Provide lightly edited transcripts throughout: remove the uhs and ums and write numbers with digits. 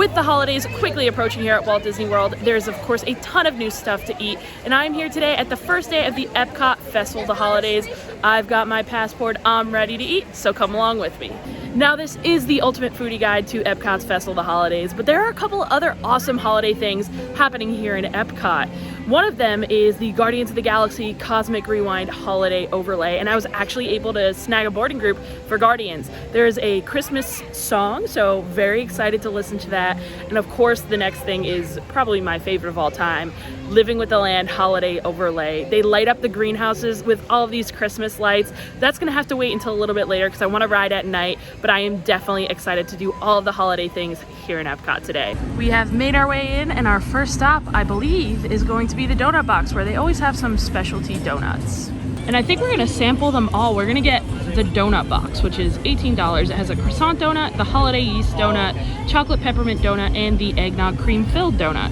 With the holidays quickly approaching here at Walt Disney World, there's of course a ton of new stuff to eat, and I'm here today at the first day of the Epcot Festival of the Holidays. I've got my passport, I'm ready to eat, so come along with me. Now this is the ultimate foodie guide to Epcot's Festival of the Holidays, but there are a couple other awesome holiday things happening here in Epcot. One of them is the Guardians of the Galaxy Cosmic Rewind Holiday Overlay, and I was actually able to snag a boarding group for Guardians. There's a Christmas song, so very excited to listen to that. And of course, the next thing is probably my favorite of all time, Living with the Land Holiday Overlay. They light up the greenhouses with all of these Christmas lights. That's gonna have to wait until a little bit later because I wanna ride at night, but I am definitely excited to do all of the holiday things here in Epcot today. We have made our way in, and our first stop, I believe, is going to be the donut box, where they always have some specialty donuts. And I think we're gonna sample them all. We're gonna get the donut box, which is $18. It has a croissant donut, the holiday yeast donut, chocolate peppermint donut, and the eggnog cream filled donut.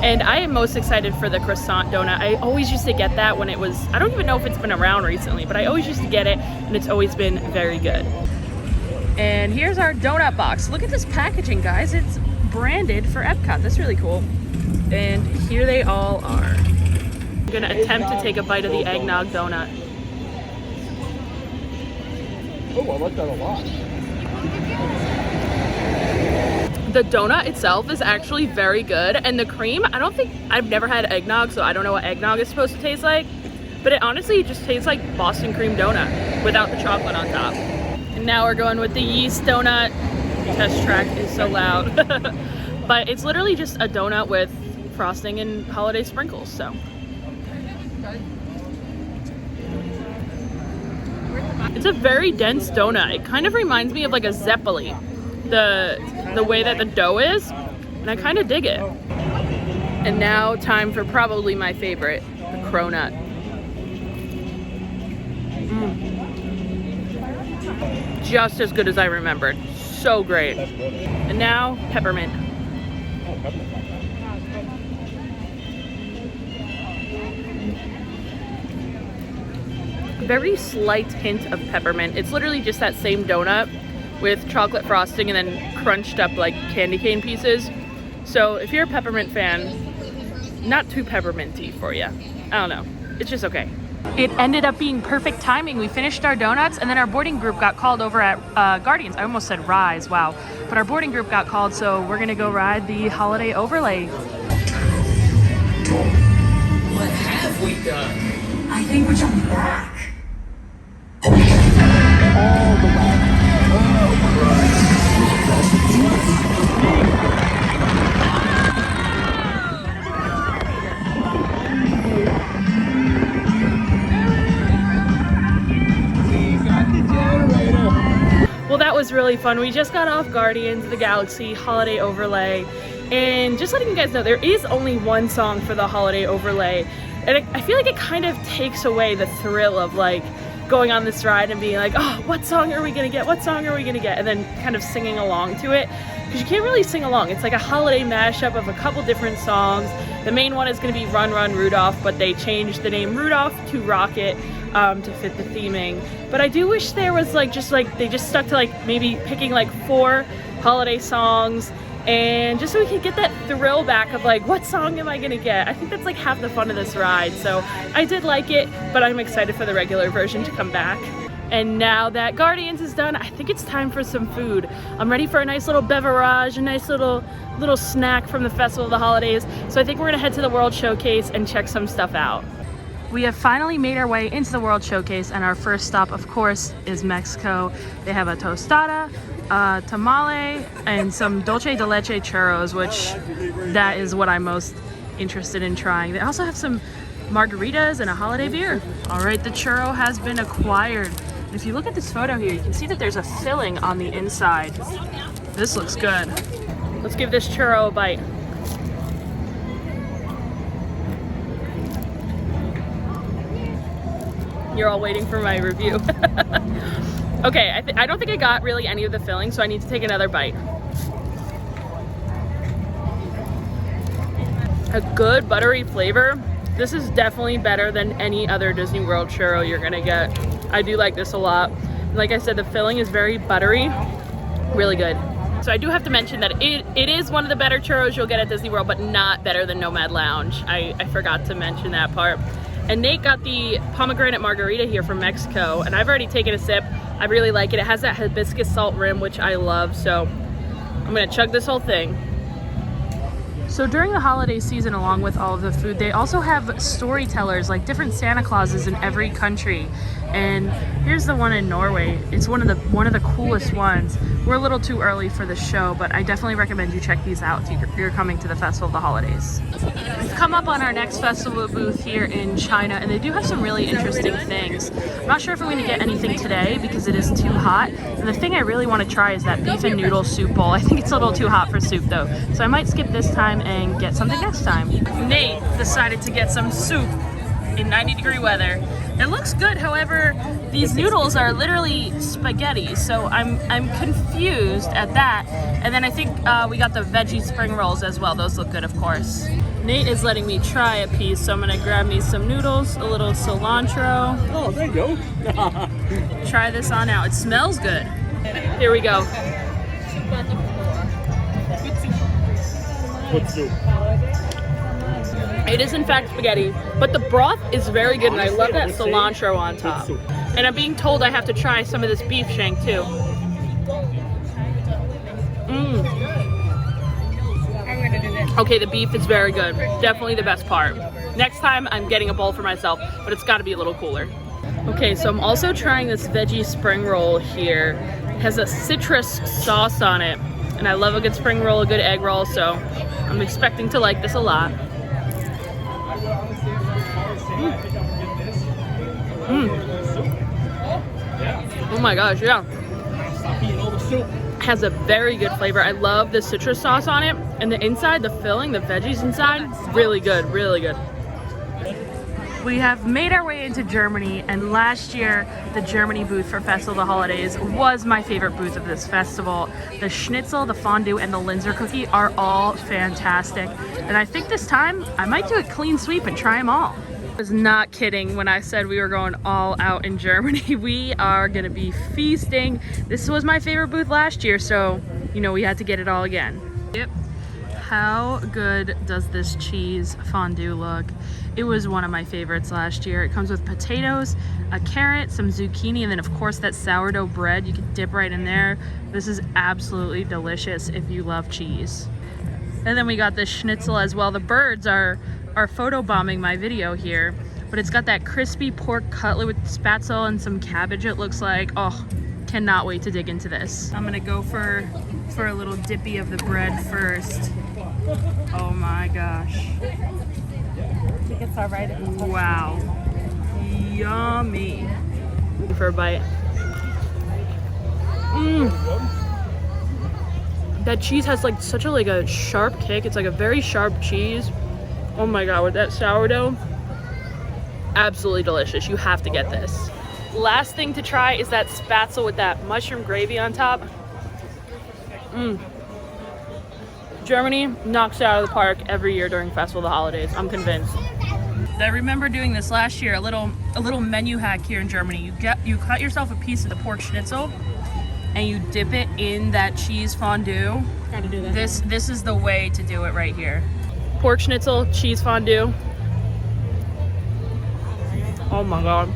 And I am most excited for the croissant donut. I always used to get that when it was, I don't even know if it's been around recently, but I always used to get it, and it's always been very good. And here's our donut box. Look at this packaging, guys. It's branded for Epcot. That's really cool. And here they all are. I'm gonna attempt to take a bite of the eggnog donut. Oh, I like that a lot. The donut itself is actually very good, and the cream, I've never had eggnog, so I don't know what eggnog is supposed to taste like, but it honestly just tastes like Boston cream donut without the chocolate on top. And now we're going with the yeast donut. The test track is so loud. But it's literally just a donut with frosting and holiday sprinkles, so. It's a very dense donut. It kind of reminds me of like a Zeppeli, the way that the dough is, and I kind of dig it. And now time for probably my favorite, the cronut. Just as good as I remembered. So great. And now peppermint. Very slight hint of peppermint. It's literally just that same donut with chocolate frosting and then crunched up like candy cane pieces. So if you're a peppermint fan, not too pepperminty for you. I don't know. It's just okay. It ended up being perfect timing. We finished our donuts, and then our boarding group got called over at Guardians. I almost said Rise, wow. But our boarding group got called, so we're gonna go ride the holiday overlay. What have we done? I think we're jumping back. All the way. Oh, Christ. Well, that was really fun. We just got off Guardians of the Galaxy Holiday Overlay, and just letting you guys know, there is only one song for the Holiday Overlay, and I feel like it kind of takes away the thrill of like going on this ride and being like, oh, what song are we gonna get? What song are we gonna get? And then kind of singing along to it, because you can't really sing along. It's like a holiday mashup of a couple different songs. The main one is gonna be Run Run Rudolph, but they changed the name Rudolph to Rocket to fit the theming. But I do wish there was like, they just stuck to like maybe picking like 4 holiday songs, and just so we could get that thrill back of like, what song am I gonna get? I think that's like half the fun of this ride. So I did like it, but I'm excited for the regular version to come back. And now that Guardians is done, I think it's time for some food. I'm ready for a nice little beverage, a nice little snack from the Festival of the Holidays. So I think we're gonna head to the World Showcase and check some stuff out. We have finally made our way into the World Showcase, and our first stop, of course, is Mexico. They have a tostada, tamale, and some dulce de leche churros, which that is what I'm most interested in trying. They also have some margaritas and a holiday beer. All right, the churro has been acquired. And if you look at this photo here, you can see that there's a filling on the inside. This looks good. Let's give this churro a bite. You're all waiting for my review. Okay, I don't think I got really any of the filling, so I need to take another bite. A good buttery flavor. This is definitely better than any other Disney World churro you're gonna get. I do like this a lot. Like I said, the filling is very buttery, really good. So I do have to mention that it is one of the better churros you'll get at Disney World, but not better than Nomad Lounge. I forgot to mention that part. And Nate got the pomegranate margarita here from Mexico, and I've already taken a sip. I really like it. It has that hibiscus salt rim, which I love, so I'm gonna chug this whole thing. So during the holiday season, along with all of the food, they also have storytellers, like different Santa Clauses in every country. And here's the one in Norway. It's one of the coolest ones. We're a little too early for the show, but I definitely recommend you check these out if you're coming to the Festival of the Holidays. We've come up on our next festival booth here in China, and they do have some really interesting things. I'm not sure if we're going to get anything today because it is too hot. And the thing I really want to try is that beef and noodle soup bowl. I think it's a little too hot for soup though, so I might skip this time and get something next time. Nate decided to get some soup in 90-degree weather. It looks good, however, these noodles are literally spaghetti, so I'm confused at that. And then I think we got the veggie spring rolls as well. Those look good, of course. Nate is letting me try a piece, so I'm gonna grab me some noodles, a little cilantro. Oh, there you go. Try this on out. It smells good. Here we go. Good soup. It is in fact spaghetti, but the broth is very good, and I love that cilantro on top. And I'm being told I have to try some of this beef shank too. Okay, the beef is very good. Definitely the best part. Next time I'm getting a bowl for myself, but it's got to be a little cooler. Okay, so I'm also trying this veggie spring roll here. It has a citrus sauce on it, and I love a good spring roll, a good egg roll, so I'm expecting to like this a lot. Oh my gosh, yeah. Has a very good flavor. I love the citrus sauce on it, and the inside, the filling, the veggies inside, really good, really good. We have made our way into Germany, and last year the Germany booth for Festival of the Holidays was my favorite booth of this festival. The schnitzel, the fondue, and the Linzer cookie are all fantastic, and I think this time I might do a clean sweep and try them all. I was not kidding when I said we were going all out in Germany. We are gonna be feasting. This was my favorite booth last year, so you know we had to get it all again. Yep. How good does this cheese fondue look? It was one of my favorites last year. It comes with potatoes, a carrot, some zucchini, and then of course that sourdough bread you can dip right in there. This is absolutely delicious if you love cheese. And then we got this schnitzel as well. The birds are photobombing my video here, but it's got that crispy pork cutlet with spatzel and some cabbage, it looks like. Oh, cannot wait to dig into this. I'm gonna go for a little dippy of the bread first. Oh my gosh. It's all right. Wow. Yummy. For a bite. That cheese has like such a sharp kick. It's like a very sharp cheese. Oh my god, with that sourdough, absolutely delicious. You have to get this. Last thing to try is that spatzel with that mushroom gravy on top. Germany knocks it out of the park every year during Festival of the Holidays. I'm convinced. I remember doing this last year, a little menu hack here in Germany. You cut yourself a piece of the pork schnitzel and you dip it in that cheese fondue. Gotta do that. This is the way to do it right here. Pork schnitzel, cheese fondue. Oh my god.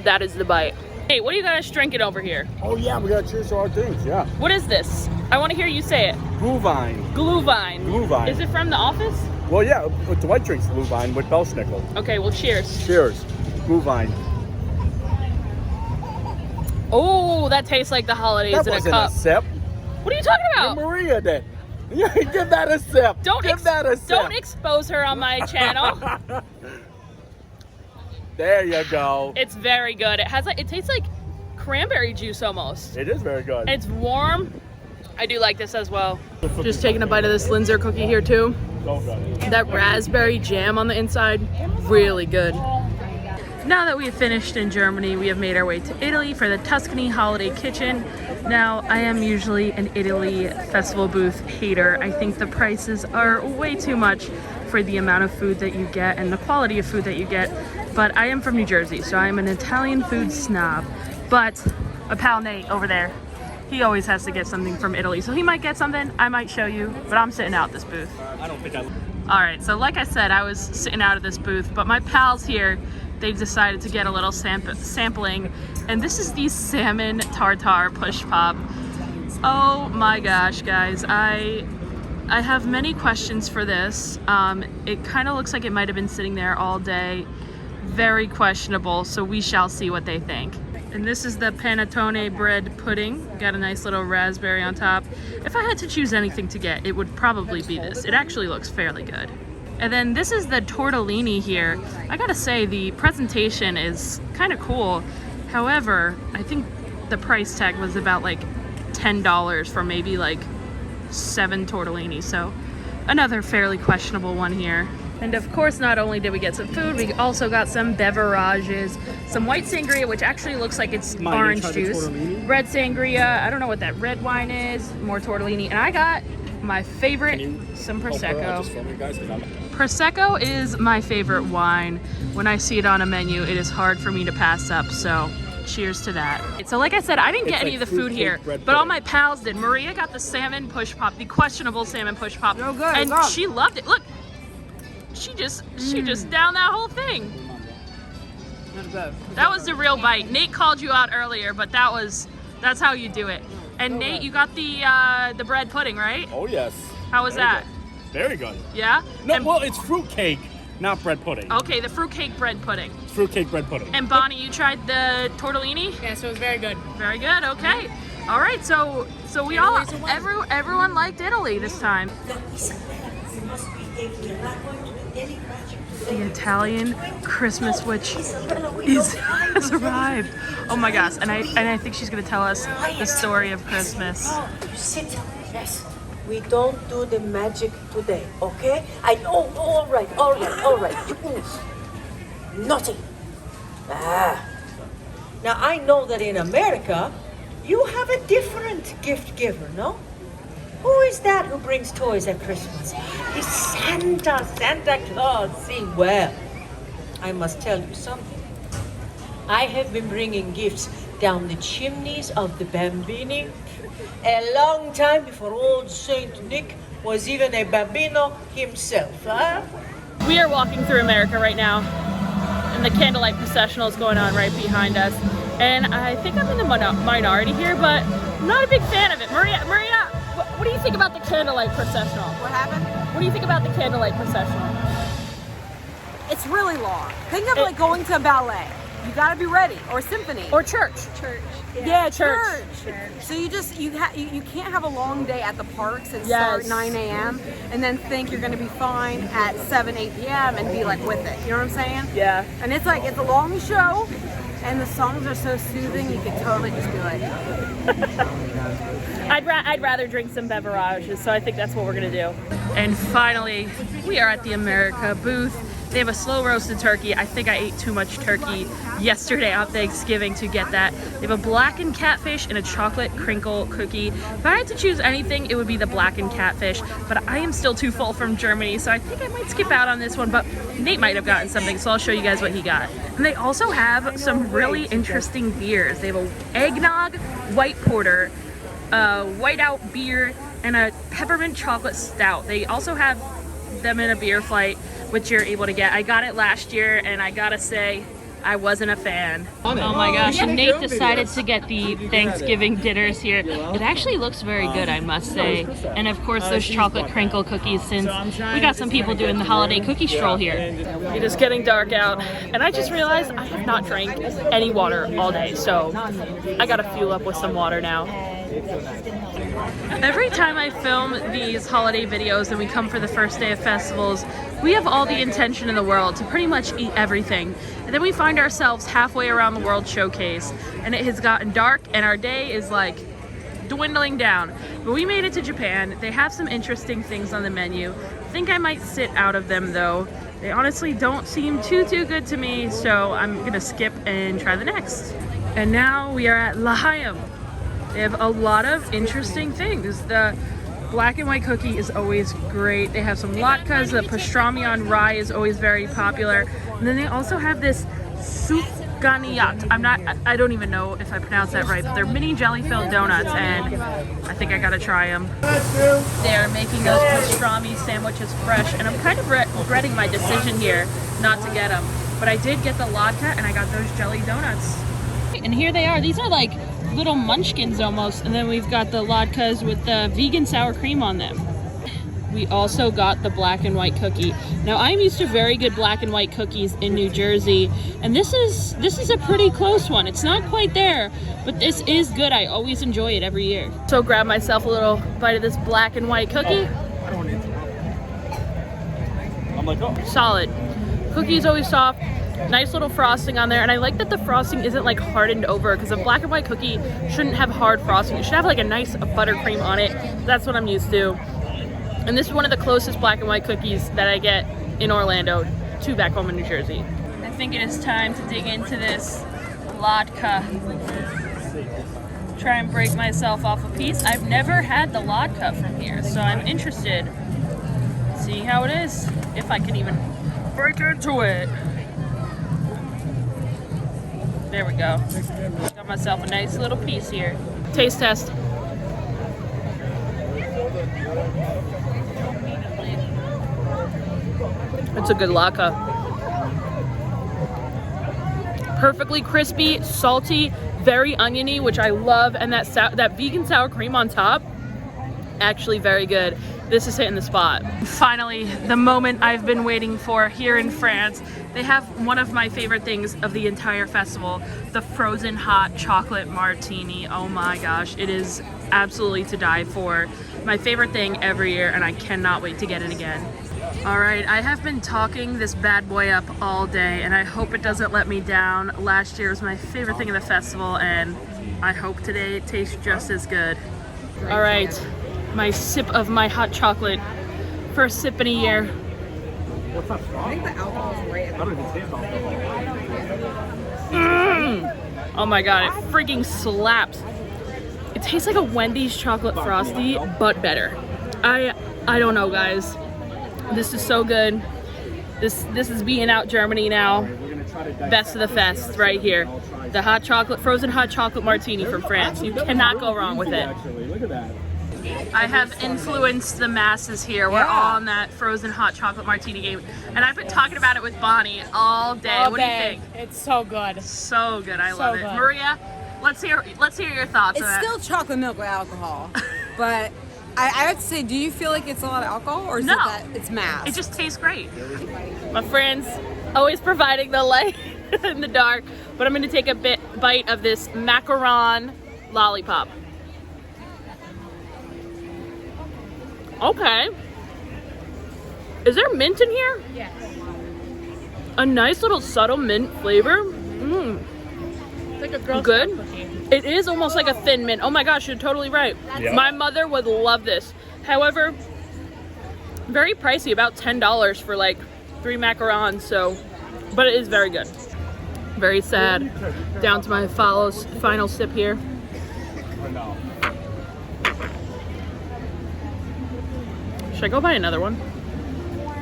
That is the bite. Hey, what are you guys drinking over here? Oh yeah, we gotta cheers to our things, yeah. What is this? I want to hear you say it. Glühwein. Glühwein. Glühwein. Is it from the office? Well, yeah, with the white drinks, Glühwein with Belschnickel. Okay, well, cheers. Cheers. Glühwein. Oh, that tastes like the holidays That in a wasn't cup. a sip. What are you talking about? Maria did. Yeah, give that a sip. Give that a sip. Don't expose her on my channel. There you go. It's very good. It tastes like cranberry juice almost. It is very good. And it's warm. I do like this as well. Just taking a bite of this Linzer cookie here too. So good. That raspberry jam on the inside, really good. Now that we have finished in Germany, we have made our way to Italy for the Tuscany Holiday Kitchen. Now, I am usually an Italy festival booth hater. I think the prices are way too much for the amount of food that you get and the quality of food that you get. But I am from New Jersey, so I am an Italian food snob. But a pal Nate over there, He always has to get something from Italy. So he might get something, I might show you, but I'm sitting out this booth. I don't think I... All right, so like I said, I was sitting out of this booth, but my pals here, they've decided to get a little sampling. And this is the salmon tartare push pop. Oh my gosh, guys. I have many questions for this. It kind of looks like it might have been sitting there all day. Very questionable, so we shall see what they think. And this is the panettone bread pudding. Got a nice little raspberry on top. If I had to choose anything to get, it would probably be this. It actually looks fairly good. And then this is the tortellini here. I gotta say, the presentation is kind of cool. However, I think the price tag was about like $10 for maybe like 7 tortellini. So another fairly questionable one here. And of course, not only did we get some food, we also got some beverages. Some white sangria, which actually looks like it's orange juice. Red sangria, I don't know what that red wine is. More tortellini. And I got my favorite, some Prosecco. Prosecco is my favorite wine. When I see it on a menu, it is hard for me to pass up, so cheers to that. So like I said, I didn't get any of the food here, but all my pals did. Maria got the salmon push pop, the questionable salmon push pop, and she loved it. Look, she just downed that whole thing. That was the real bite. Nate called you out earlier, but that's how you do it. And Nate, you got the bread pudding, right? Oh yes. How was that? Very good. Yeah? No, well, it's fruit cake, not bread pudding. Okay, the fruitcake bread pudding. It's fruit cake bread pudding. And Bonnie, you tried the tortellini? Yes, it was very good. Very good. Okay. All right. So we all everyone liked Italy this time. The Italian Christmas witch has arrived. Oh my gosh! And I think she's gonna tell us the story of Christmas. You sit. Yes. We don't do the magic today, okay? All right. Naughty. Now I know that in America, you have a different gift giver, no? Who is that who brings toys at Christmas? It's Santa Claus. See, well, I must tell you something. I have been bringing gifts down the chimneys of the Bambini a long time before old Saint Nick was even a bambino himself, huh? We are walking through America right now, and the candlelight processional is going on right behind us. And I think I'm in the minority here, but I'm not a big fan of it. Maria, what do you think about the candlelight processional? What happened? What do you think about the candlelight processional? It's really long. Think of like going to a ballet. You gotta be ready, or symphony, Or church. church. Yeah, church. So you can't have a long day at the parks and start 9 a.m. and then think you're gonna be fine at 7, 8 p.m. and be like with it. You know what I'm saying? Yeah. And it's a long show, and the songs are so soothing. You could totally just be like. I'd rather drink some beverages, so I think that's what we're gonna do. And finally, we are at the America booth. They have a slow roasted turkey. I think I ate too much turkey yesterday on Thanksgiving to get that. They have a blackened catfish and a chocolate crinkle cookie. If I had to choose anything, it would be the blackened catfish, but I am still too full from Germany, so I think I might skip out on this one, but Nate might have gotten something, so I'll show you guys what he got. And they also have some really interesting beers. They have a eggnog white porter, whiteout beer, and a peppermint chocolate stout. They also have them in a beer flight, which you're able to get. I got it last year, and I gotta say, I wasn't a fan. Oh my gosh, and Nate decided to get the Thanksgiving dinners here. It actually looks very good, I must say. And of course, those chocolate crinkle cookies, since we got some people doing the holiday cookie stroll here. It is getting dark out, and I just realized I have not drank any water all day, so I gotta fuel up with some water now. Every time I film these holiday videos and we come for the first day of festivals, we have all the intention in the world to pretty much eat everything. And then we find ourselves halfway around the World Showcase, and it has gotten dark and our day is like dwindling down. But we made it to Japan. They have some interesting things on the menu. I think I might sit out of them though. They honestly don't seem too good to me, so I'm gonna skip and try the next. And now we are at L'Haim. They have a lot of interesting things. The black and white cookie is always great. They have some latkes. The pastrami on rye is always very popular. And then they also have this soup ganiyat. I don't even know if I pronounced that right, but they're mini jelly-filled donuts, and I think I gotta try them. They're making those pastrami sandwiches fresh, and I'm kind of regretting my decision here not to get them. But I did get the latke, and I got those jelly donuts. And here they are. These are like little munchkins almost, and then we've got the latkes with the vegan sour cream on them. We also got the black and white cookie. Now I'm used to very good black and white cookies in New Jersey, and this is a pretty close one. It's not quite there, but this is good. I always enjoy it every year. So grab myself a little bite of this black and white cookie. I don't need to. I'm like, oh. Solid. Cookie's always soft. Nice little frosting on there, and I like that the frosting isn't like hardened over, because a black and white cookie shouldn't have hard frosting. It should have like a nice buttercream on it. That's what I'm used to. And this is one of the closest black and white cookies that I get in Orlando to back home in New Jersey. I think it is time to dig into this latke. Try and break myself off a piece. I've never had the latke from here, so I'm interested. See how it is, if I can even break into it. There we go. Got myself a nice little piece here. Taste test. It's a good latke. Perfectly crispy, salty, very oniony, which I love, and that vegan sour cream on top, actually very good. This is hitting the spot. Finally, the moment I've been waiting for here in France. They have one of my favorite things of the entire festival, the frozen hot chocolate martini. Oh my gosh, it is absolutely to die for. My favorite thing every year, and I cannot wait to get it again. All right, I have been talking this bad boy up all day, and I hope it doesn't let me down. Last year was my favorite thing of the festival, and I hope today it tastes just as good. All right, my sip of my hot chocolate. First sip in a year. What's up, Straw? I think the alcohol's right. I don't even taste alcohol. Oh my god, it freaking slaps. It tastes like a Wendy's chocolate frosty, but better. I don't know, guys. This is so good. This is being out Germany now. Best of the fest right here. The hot chocolate, frozen hot chocolate martini from France. You cannot go wrong with it. Look at that. I have influenced the masses here. We're all on that frozen hot chocolate martini game, and I've been talking about it with Bonnie all day. What do you think? It's so good. So good. I love it. Maria, let's hear your thoughts on It's that. still chocolate milk with alcohol, but I have to say, do you feel like it's a lot of alcohol, or is No. it that it's mass? It just tastes great. My friends always providing the light in the dark, but I'm going to take a bite of this macaron lollipop. Okay. Is there mint in here? Yes. A nice little subtle mint flavor. It's like a Girl Good. Scout cookie. It is almost like a thin mint. Oh my gosh, you're totally right. Yep. My mother would love this. However, very pricey, about $10 for like 3 macarons, so, but it is very good. Very sad. Down to my final sip here. Should I go buy another one?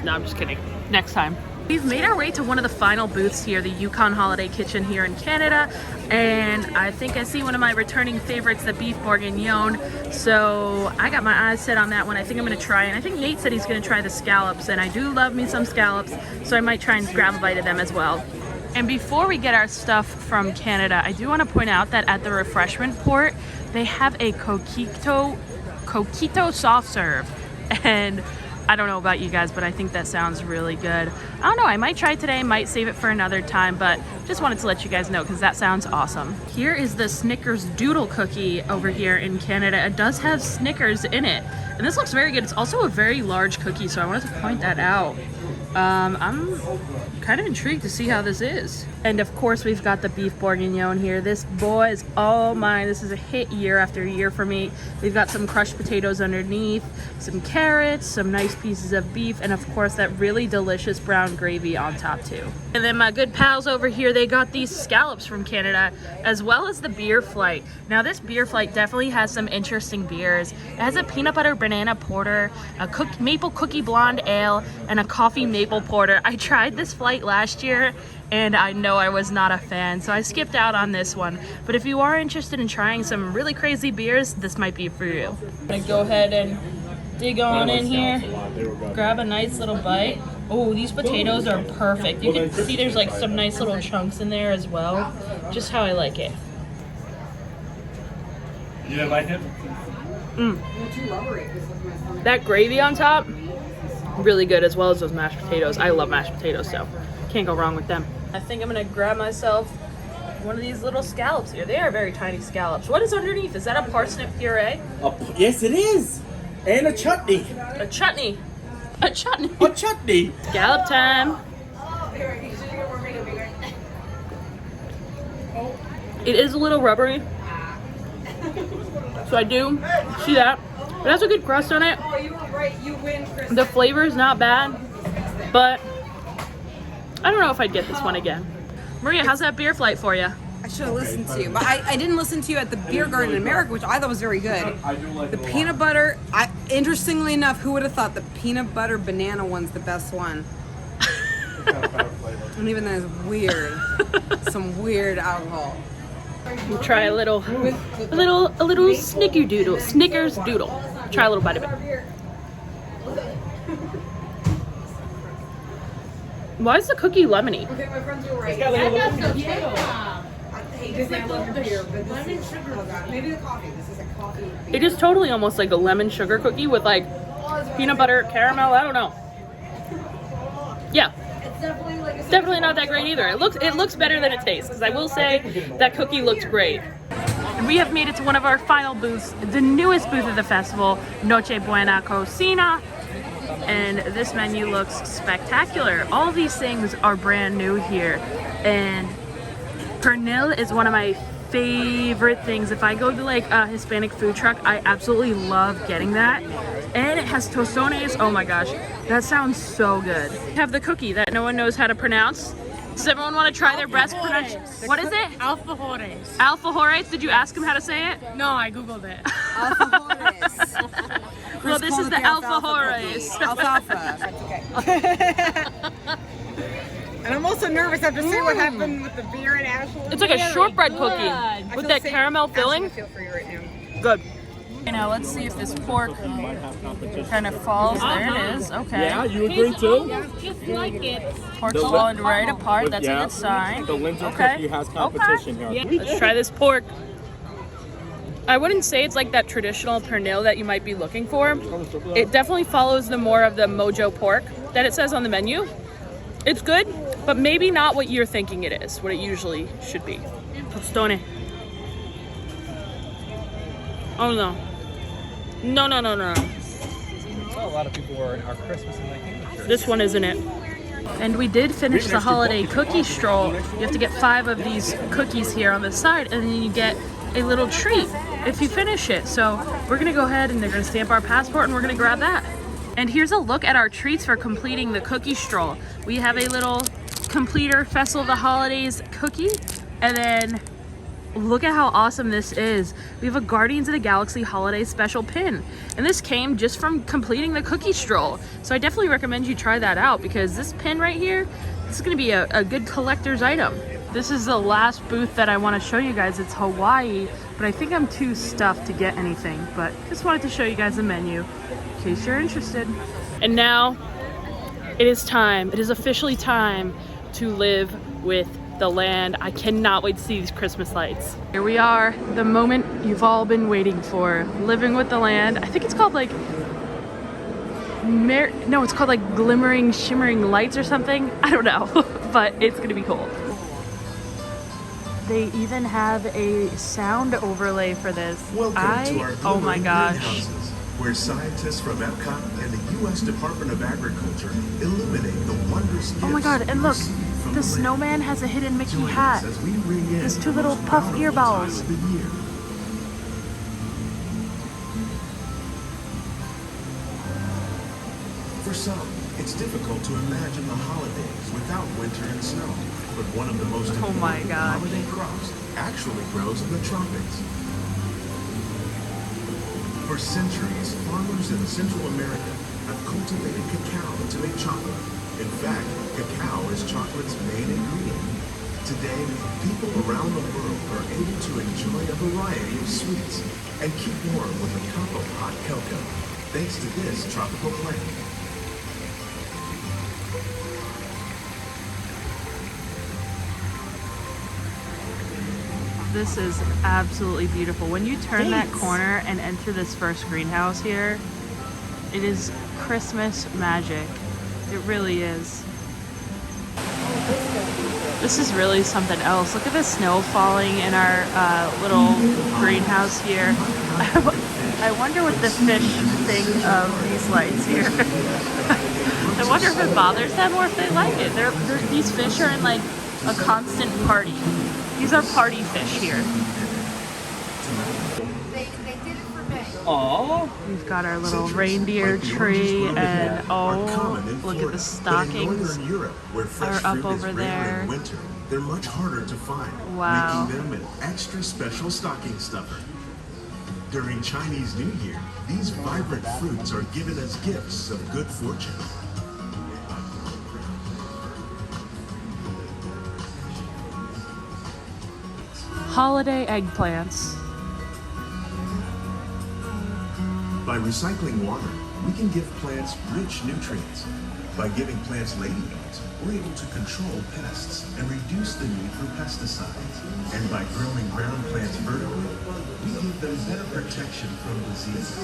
No, I'm just kidding. Next time. We've made our way to one of the final booths here, the Yukon Holiday Kitchen here in Canada, and I think I see one of my returning favorites, the beef bourguignon. So I got my eyes set on that one. I think I'm going to try it. And I think Nate said he's going to try the scallops, and I do love me some scallops, so I might try and grab a bite of them as well. And before we get our stuff from Canada, I do want to point out that at the refreshment port, they have a coquito soft serve. And I don't know about you guys, but I think that sounds really good. I don't know, I might try it today, might save it for another time, but just wanted to let you guys know because that sounds awesome. Here is the Snickers Doodle cookie over here in Canada. It does have Snickers in it, and this looks very good. It's also a very large cookie, so I wanted to point that out. I'm kind of intrigued to see how this is. And of course, we've got the beef bourguignon here. This boy is all mine. This is a hit year after year for me. We've got some crushed potatoes underneath, some carrots, some nice pieces of beef, and of course that really delicious brown gravy on top too. And then my good pals over here, they got these scallops from Canada, as well as the beer flight. Now this beer flight definitely has some interesting beers. It has a peanut butter banana porter, a maple cookie blonde ale, and a coffee maple porter. I tried this flight flight last year and I know I was not a fan, so I skipped out on this one. But if you are interested in trying some really crazy beers, this might be for you. I'm gonna go ahead and dig on in here, grab a nice little bite. Oh, these potatoes are perfect. You can see there's like some nice little chunks in there as well. Just how I like it. You didn't like it? That gravy on top, really good, as well as those mashed potatoes. I love mashed potatoes, so can't go wrong with them. I think I'm gonna grab myself one of these little scallops here. They are very tiny scallops. What is underneath? Is that a parsnip puree? Yes, it is. And a chutney. A chutney. A chutney. A chutney. Scallop time. It is a little rubbery, so I do see that. It has a good crust on it. Oh, you were right. You win, Chris. The flavor is not bad, but I don't know if I'd get this one again. Maria, how's that beer flight for you? I should have listened to you, but I didn't listen to you at the Beer Garden in America, which I thought was very good. The peanut butter, interestingly enough, who would have thought the peanut butter banana one's the best one? And even that is weird. Some weird alcohol. We'll try a little Snickers doodle. Try a little bite of it. Why is the cookie lemony? Okay, my friends were right. Maybe the coffee. This is a coffee. It is totally almost like a lemon sugar cookie with like peanut butter, caramel. I don't know. Yeah. It's definitely not that great either. It looks better than it tastes, because I will say that cookie looks great. And we have made it to one of our final booths, the newest booth of the festival, Noche Buena Cocina. And this menu looks spectacular. All these things are brand new here. And pernil is one of my favorite things. If I go to like a Hispanic food truck, I absolutely love getting that. And it has tostones. Oh my gosh, that sounds so good. We have the cookie that no one knows how to pronounce. Does everyone want to try their best pronunciation? What is it? Alfajores. Alfajores. Did you ask him how to say it? No, I googled it. Alfajores. Well, this is the alfajores. Alfalfa. That's okay. And I'm also nervous after seeing what happened with the beer and Ashland. It's like a shortbread cookie with that caramel filling. I feel for you right now. Good. You know, let's see if this pork kind of falls. There it is. Okay. Yeah, you agree too? Just like it. Pork's falling right apart. That's a good sign. The Lindsay cookie has competition here. Let's try this pork. I wouldn't say it's like that traditional pernil that you might be looking for. It definitely follows the more of the mojo pork that it says on the menu. It's good, but maybe not what you're thinking it is, what it usually should be. Tostone. Oh no. No. A lot of people were in our Christmas and Thanksgiving shirts. This one isn't it. And we did finish the holiday cookie stroll. You have to get 5 of these cookies here on the side, and then you get a little treat if you finish it. So we're gonna go ahead and they're gonna stamp our passport and we're gonna grab that. And here's a look at our treats for completing the cookie stroll. We have a little completer Festival of the Holidays cookie, and then look at how awesome this is. We have a Guardians of the Galaxy Holiday Special pin, and this came just from completing the cookie stroll. So I definitely recommend you try that out, because this pin right here, this is gonna be a good collector's item. This is the last booth that I want to show you guys. It's Hawaii, but I think I'm too stuffed to get anything, but just wanted to show you guys the menu in case you're interested. And now it is time. It is officially time to live with the land. I cannot wait to see these Christmas lights. Here we are, the moment you've all been waiting for. Living with the land. I think it's called like no, it's called like glimmering, shimmering lights or something. I don't know, but it's gonna be cool. They even have a sound overlay for this. Welcome to our oh my gosh. greenhouses, where scientists from Epcot and the U.S. Department of Agriculture illuminate the wondrous gifts. Oh my god, and look, from the snowman has a hidden Mickey Join hat. us as we ring in There's 2 the little most puff powerful ear balls. time of the year. For some, it's difficult to imagine the holidays without winter and snow. But one of the most Oh my important gosh. holiday crops actually grows in the tropics. For centuries, farmers in Central America have cultivated cacao to make chocolate. In fact, cacao is chocolate's main ingredient. Today, people around the world are able to enjoy a variety of sweets and keep warm with a cup of hot cocoa, thanks to this tropical plant. This is absolutely beautiful. When you turn that corner and enter this first greenhouse here, it is Christmas magic. It really is. This is really something else. Look at the snow falling in our little greenhouse here. I wonder what the fish think of these lights here. I wonder if it bothers them or if they like it. These fish are in like a constant party. These are party fish here. Aww. We've got our little reindeer tree, and oh, look at the stockings are up over there. They're much harder to find, Wow. making them an extra special stocking stuffer. During Chinese New Year, these vibrant fruits are given as gifts of good fortune. Holiday eggplants. By recycling water, we can give plants rich nutrients. By giving plants ladybugs, we're able to control pests and reduce the need for pesticides. And by growing ground plants vertically, we give them better protection from disease.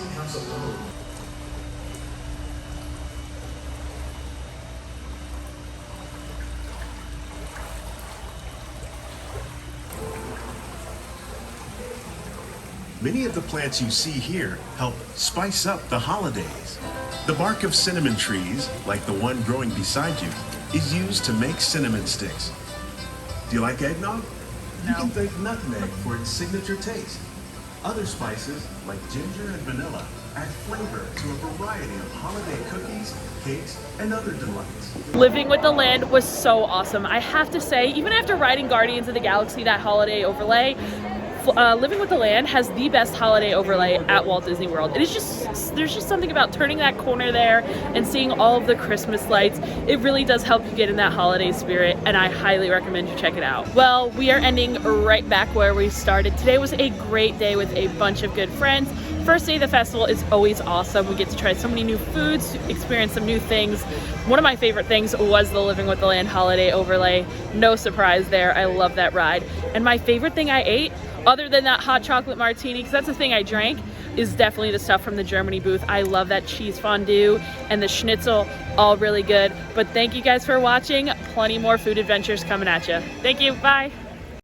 Many of the plants you see here help spice up the holidays. The bark of cinnamon trees, like the one growing beside you, is used to make cinnamon sticks. Do you like eggnog? No. You can thank nutmeg for its signature taste. Other spices, like ginger and vanilla, add flavor to a variety of holiday cookies, cakes, and other delights. Living with the Land was so awesome. I have to say, even after riding Guardians of the Galaxy, that holiday overlay, Living with the Land has the best holiday overlay at Walt Disney World. It is just, there's just something about turning that corner there and seeing all of the Christmas lights. It really does help you get in that holiday spirit, and I highly recommend you check it out. Well, we are ending right back where we started. Today was a great day with a bunch of good friends. First day of the festival is always awesome. We get to try so many new foods, experience some new things. One of my favorite things was the Living with the Land holiday overlay. No surprise there. I love that ride. And my favorite thing I ate, other than that hot chocolate martini, because that's the thing I drank, is definitely the stuff from the Germany booth. I love that cheese fondue and the schnitzel, all really good. But thank you guys for watching. Plenty more food adventures coming at you. Thank you, bye.